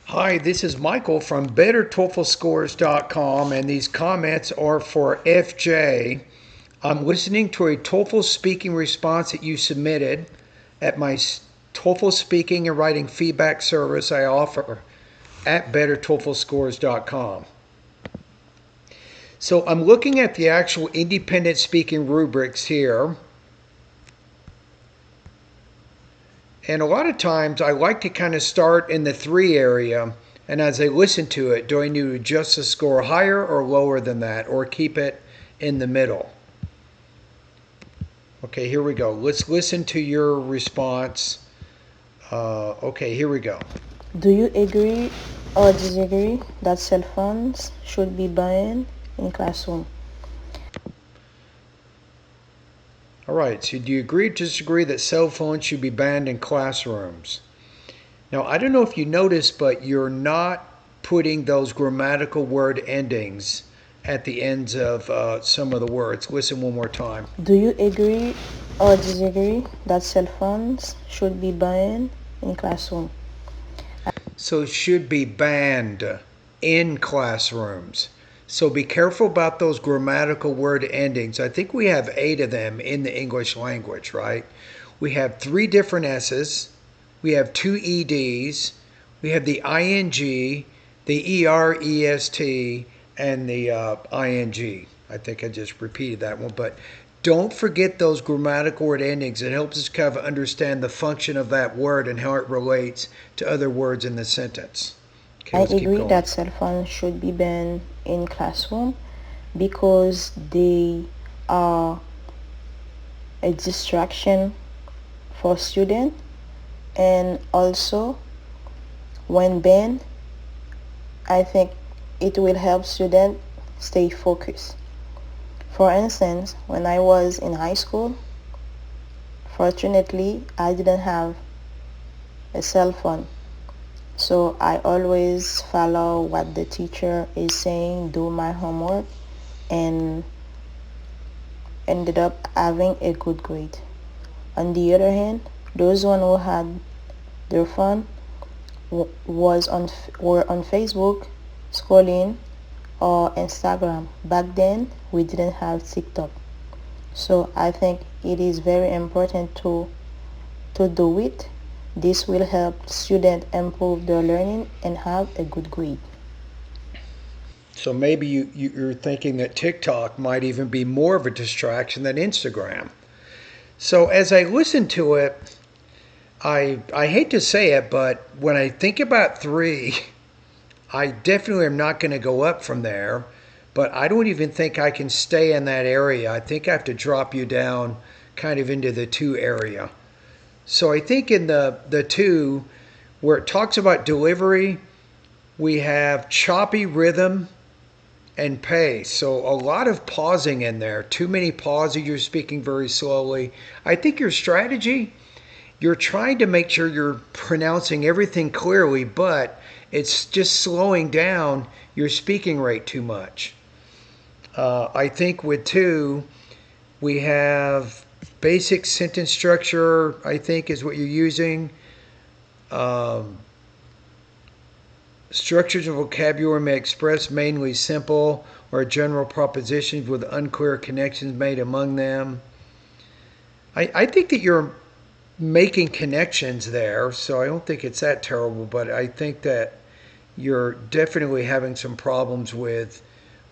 Hi, this is Michael from BetterTOEFLScores.com, and these comments are for FJ. I'm listening to a TOEFL speaking response that you submitted at my TOEFL speaking and writing feedback service I offer at BetterTOEFLScores.com. So I'm looking at the actual independent speaking rubrics here. And a lot of times I like to kind of start in the 3 area, and as I listen to it, do I need to adjust the score higher or lower than that, or keep it in the middle? Okay, here we go. Let's listen to your response. Okay, here we go. Do you agree or disagree that cell phones should be banned in classroom? All right, so do you agree or disagree that cell phones should be banned in classrooms? Now, I don't know if you noticed, but you're not putting those grammatical word endings at the ends of some of the words. Listen one more time. Do you agree or disagree that cell phones should be banned in classroom? So it should be banned in classrooms. So be careful about those grammatical word endings. I think we have 8 of them in the English language, right? We have 3 different S's, we have 2 EDs, we have the ING, the EREST, and the ING. I think I just repeated that one, but don't forget those grammatical word endings. It helps us kind of understand the function of that word and how it relates to other words in the sentence. Okay, I let's keep agree going. that cell phones should be banned in classroom because they are a distraction for students, and also when banned, I think it will help students stay focused. For instance, when I was in high school, fortunately, I didn't have a cell phone. So I always follow what the teacher is saying, do my homework, and ended up having a good grade. On the other hand, those one who had their phone were on Facebook scrolling or Instagram. Back then, we didn't have TikTok. So I think it is very important to do it. This will help students improve their learning and have a good grade. So maybe you're thinking that TikTok might even be more of a distraction than Instagram. So as I listen to it, I hate to say it, but when I think about 3, I definitely am not going to go up from there, but I don't even think I can stay in that area. I think I have to drop you down kind of into the 2 area. So I think in the 2, where it talks about delivery, we have choppy rhythm and pace. So a lot of pausing in there. Too many pauses. You're speaking very slowly. I think your strategy, you're trying to make sure you're pronouncing everything clearly, but it's just slowing down your speaking rate too much. I think with 2, we have basic sentence structure, I think, is what you're using. Um, Structures of vocabulary may express mainly simple or general propositions with unclear connections made among them. I think that you're making connections there, so I don't think it's that terrible, but I think that you're definitely having some problems with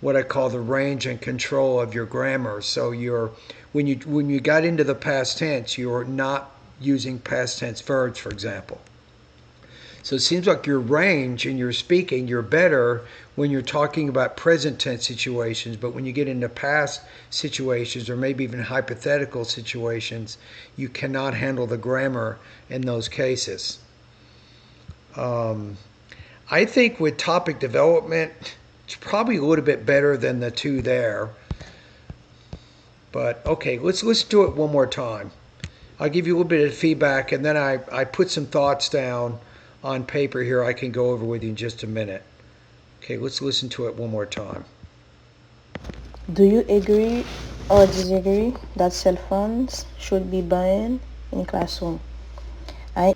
what I call the range and control of your grammar. So you're when you got into the past tense, you're not using past tense verbs, for example. So it seems like your range in your speaking, you're better when you're talking about present tense situations, but when you get into past situations or maybe even hypothetical situations, you cannot handle the grammar in those cases. Um, I think with topic development, it's probably a little bit better than the 2 there. But okay, let's listen to it one more time. I'll give you a little bit of feedback, and then I put some thoughts down on paper here I can go over with you in just a minute. Okay, let's listen to it one more time. Do you agree or disagree that cell phones should be banned in classroom? I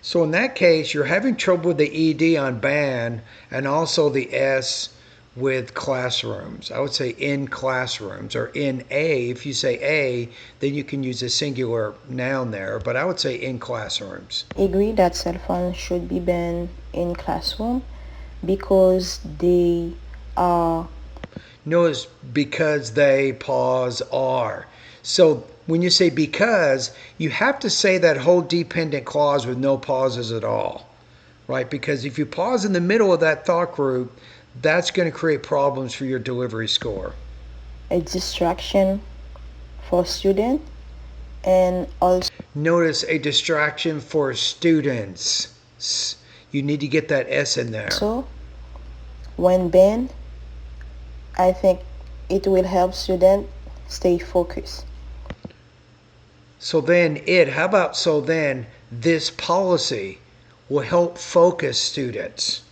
So in that case, you're having trouble with the ED on ban and also the S with classrooms. I would say in classrooms or in a. If you say a, then you can use a singular noun there, but I would say in classrooms. Agree that cell phones should be banned in classroom because they are Notice because they pause are. So when you say because, you have to say that whole dependent clause with no pauses at all, right? Because if you pause in the middle of that thought group, that's going to create problems for your delivery score. a distraction for students and also Notice a distraction for students. You need to get that S in there. when banned, I think it will help students stay focused. So then how about so then this policy will help focus students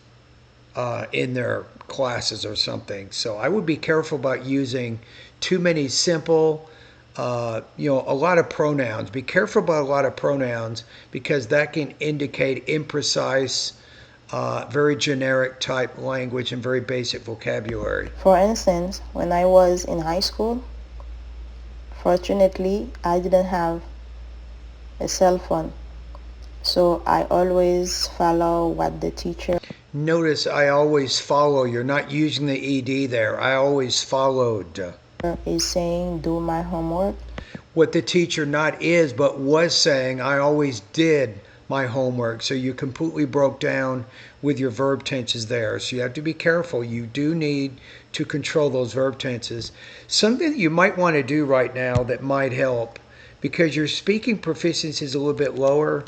in their classes or something. So I would be careful about using too many simple, a lot of pronouns. Be careful about a lot of pronouns because that can indicate imprecise, very generic type language and very basic vocabulary. For instance, when I was in high school, fortunately, I didn't have a cell phone. So I always follow what the teacher Notice I always follow. You're not using the ED there. I always followed. is saying, do my homework. What the teacher not is, but was saying, I always did my homework. So you completely broke down with your verb tenses there. So you have to be careful. You do need to control those verb tenses. Something that you might want to do right now that might help because your speaking proficiency is a little bit lower.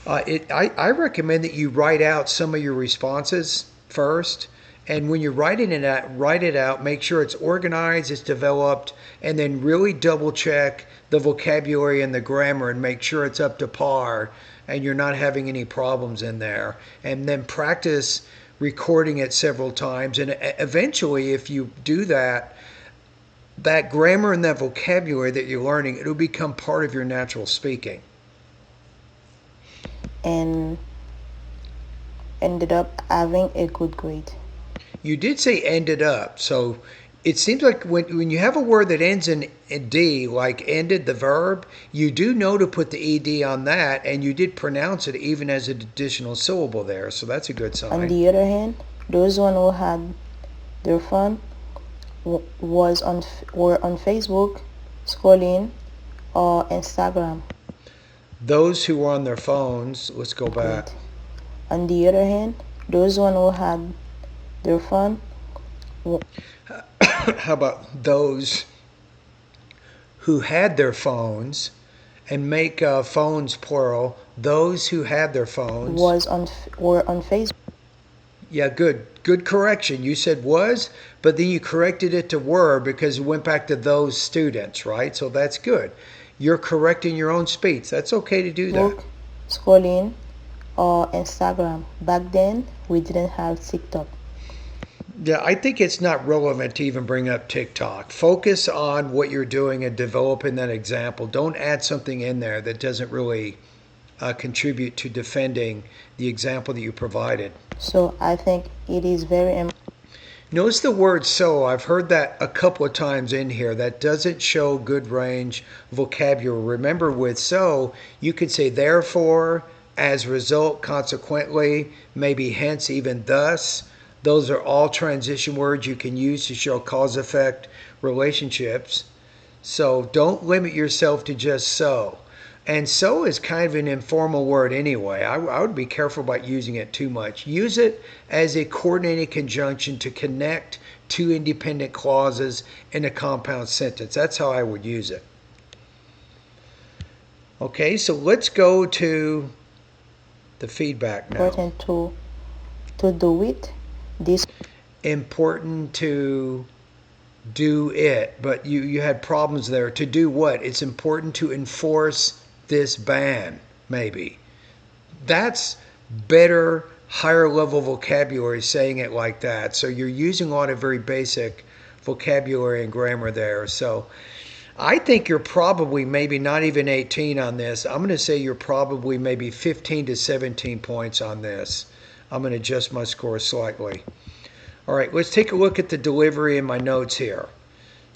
I recommend that you write out some of your responses first. And when you're writing it out, write it out, make sure it's organized, it's developed, and then really double check the vocabulary and the grammar and make sure it's up to par and you're not having any problems in there. And then practice recording it several times. And eventually, if you do that, that grammar and that vocabulary that you're learning, it'll become part of your natural speaking. And ended up having a good grade. You did say ended up, so it seems like when you have a word that ends in D, like ended the verb, you do know to put the ED on that, and you did pronounce it even as an additional syllable there, so that's a good sign. On the other hand, those one who had their phone were on Facebook, scrolling, or Instagram. Those who were on their phones, let's go back. On the other hand, those one who had their phone. How about those who had their phones and make phones plural? Those who had their phones Were on Facebook. Yeah, good correction. You said was, but then you corrected it to were because it went back to those students, right? So that's good. You're correcting your own speech. That's okay to do that. Scrolling, or Instagram. Back then, we didn't have TikTok. Yeah, I think it's not relevant to even bring up TikTok. Focus on what you're doing and developing that example. Don't add something in there that doesn't really contribute to defending the example that you provided. So I think it is very important. Notice the word so. I've heard that a couple of times in here. That doesn't show good range vocabulary. Remember, with so, you could say therefore, as a result, consequently, maybe hence, even thus. Those are all transition words you can use to show cause-effect relationships. So don't limit yourself to just so. And so is kind of an informal word anyway. I would be careful about using it too much. Use it as a coordinated conjunction to connect two independent clauses in a compound sentence. That's how I would use it. Okay, so let's go to the feedback now. Important to do it. This important to do it, but you had problems there. To do what? It's important to enforce this ban, maybe. That's better, higher level vocabulary saying it like that. So you're using a lot of very basic vocabulary and grammar there. So I think you're probably maybe not even 18 on this. I'm going to say you're probably maybe 15 to 17 points on this. I'm going to adjust my score slightly. All right, let's take a look at the delivery in my notes here.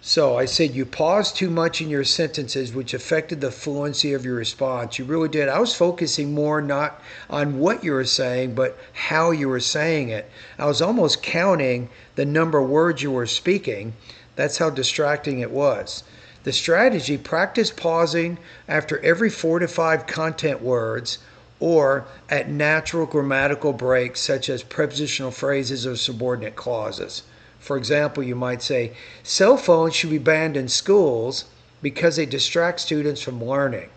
So I said you paused too much in your sentences, which affected the fluency of your response. You really did. I was focusing more not on what you were saying, but how you were saying it. I was almost counting the number of words you were speaking. That's how distracting it was. The strategy, practice pausing after every 4 to 5 content words or at natural grammatical breaks such as prepositional phrases or subordinate clauses. For example, you might say, cell phones should be banned in schools because they distract students from learning.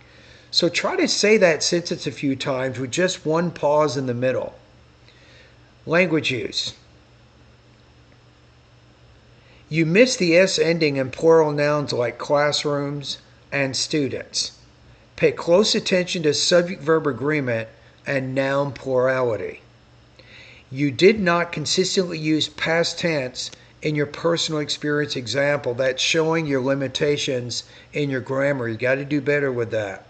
So try to say that sentence a few times with just one pause in the middle. Language use. You miss the S ending in plural nouns like classrooms and students. Pay close attention to subject-verb agreement and noun plurality. You did not consistently use past tense in your personal experience example. That's showing your limitations in your grammar. You got to do better with that.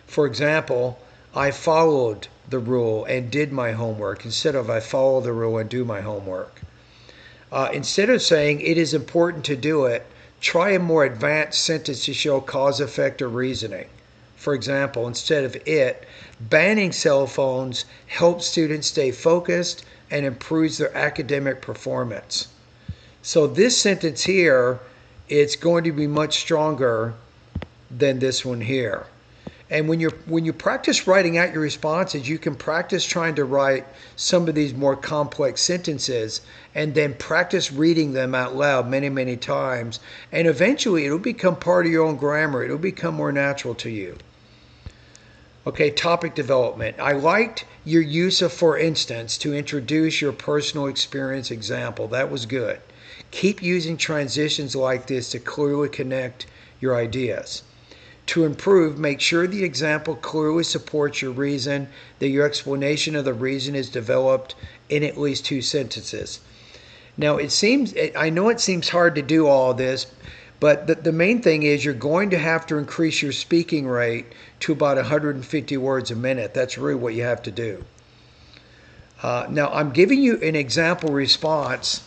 For example, I followed the rule and did my homework instead of I follow the rule and do my homework. Instead of saying it is important to do it, try a more advanced sentence to show cause, effect, or reasoning. For example, instead of it, banning cell phones helps students stay focused and improves their academic performance. So this sentence here, it's going to be much stronger than this one here. And when you practice writing out your responses, you can practice trying to write some of these more complex sentences and then practice reading them out loud many, many times. And eventually it'll become part of your own grammar. It'll become more natural to you. Okay, topic development. I liked your use of for instance to introduce your personal experience example. That was good. Keep using transitions like this to clearly connect your ideas. To improve, make sure the example clearly supports your reason, that your explanation of the reason is developed in at least 2 sentences. Now, I know it seems hard to do all of this, but the main thing is you're going to have to increase your speaking rate to about 150 words a minute. That's really what you have to do. Now, I'm giving you an example response,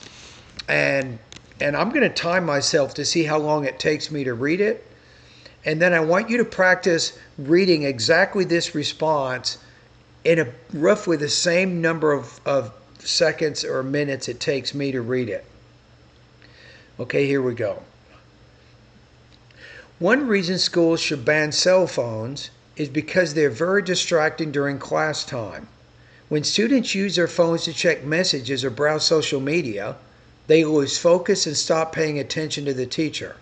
and I'm going to time myself to see how long it takes me to read it. And then I want you to practice reading exactly this response in roughly the same number of seconds or minutes it takes me to read it. Okay, here we go. One reason schools should ban cell phones is because they're very distracting during class time. When students use their phones to check messages or browse social media, they lose focus and stop paying attention to the teacher.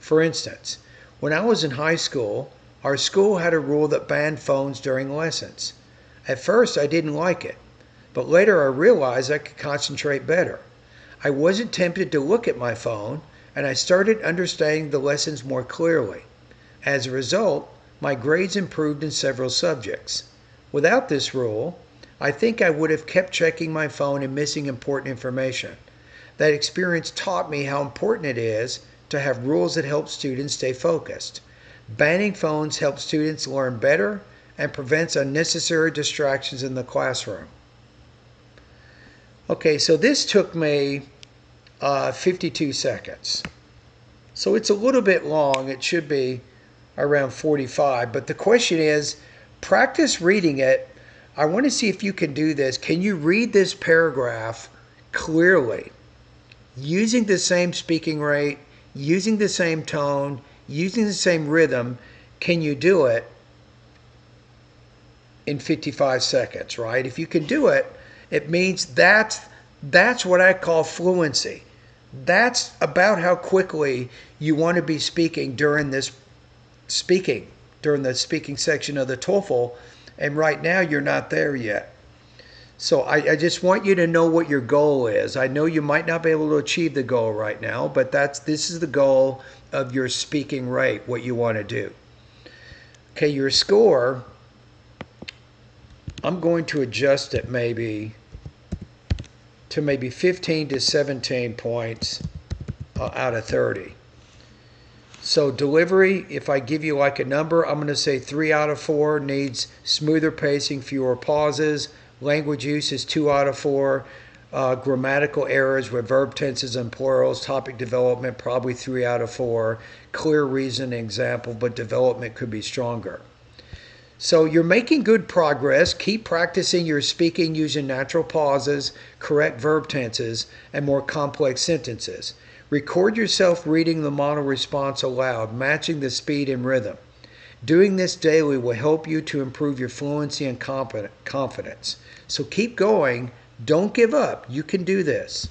For instance, when I was in high school, our school had a rule that banned phones during lessons. At first, I didn't like it, but later I realized I could concentrate better. I wasn't tempted to look at my phone, and I started understanding the lessons more clearly. As a result, my grades improved in several subjects. Without this rule, I think I would have kept checking my phone and missing important information. That experience taught me how important it is to have rules that help students stay focused. Banning phones helps students learn better and prevents unnecessary distractions in the classroom. Okay, so this took me 52 seconds. So it's a little bit long. It should be around 45. But the question is, practice reading it. I want to see if you can do this. Can you read this paragraph clearly, using the same speaking rate, using the same tone, using the same rhythm? Can you do it in 55 seconds, right? If you can do it, it means that's what I call fluency. That's about how quickly you want to be speaking during the speaking section of the TOEFL, and right now you're not there yet. So I just want you to know what your goal is. I know you might not be able to achieve the goal right now, but this is the goal of your speaking rate, what you want to do. Okay, your score, I'm going to adjust it maybe 15 to 17 points out of 30. So delivery, if I give you like a number, I'm going to say 3 out of 4 needs smoother pacing, fewer pauses. Language use is 2 out of 4. Grammatical errors with verb tenses and plurals. Topic development, probably 3 out of 4. Clear reason and example, but development could be stronger. So you're making good progress. Keep practicing your speaking using natural pauses, correct verb tenses, and more complex sentences. Record yourself reading the model response aloud, matching the speed and rhythm. Doing this daily will help you to improve your fluency and confidence. So keep going. Don't give up. You can do this.